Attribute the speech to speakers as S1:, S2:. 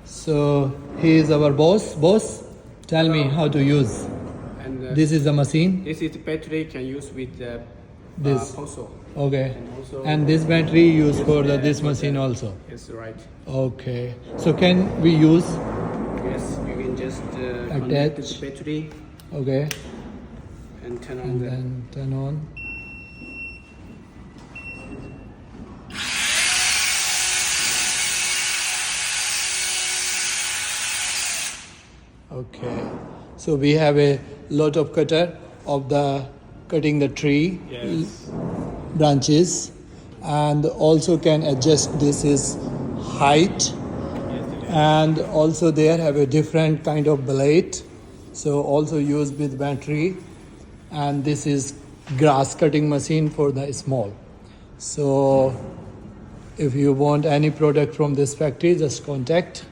S1: So he is our boss. Boss, tell me how to use.
S2: And
S1: This is the machine.
S2: this is the battery can use with
S1: This.
S2: console.
S1: Okay.
S2: And also
S1: And this battery used for
S2: the-
S1: this
S2: for
S1: machine
S2: the-
S1: also.
S2: Yes, right.
S1: Okay. So can we use?
S2: Yes, you can just connect the
S1: Attach.
S2: battery
S1: Okay.
S2: and turn on
S1: And
S2: the.
S1: then turn on. Okay. So we have a lot of cutter of the cutting the tree
S2: Yes.
S1: branches, and also can adjust this is height, and also there have a different kind of blade, so also used with battery. And this is grass cutting machine for the small. So if you want any product from this factory, just contact.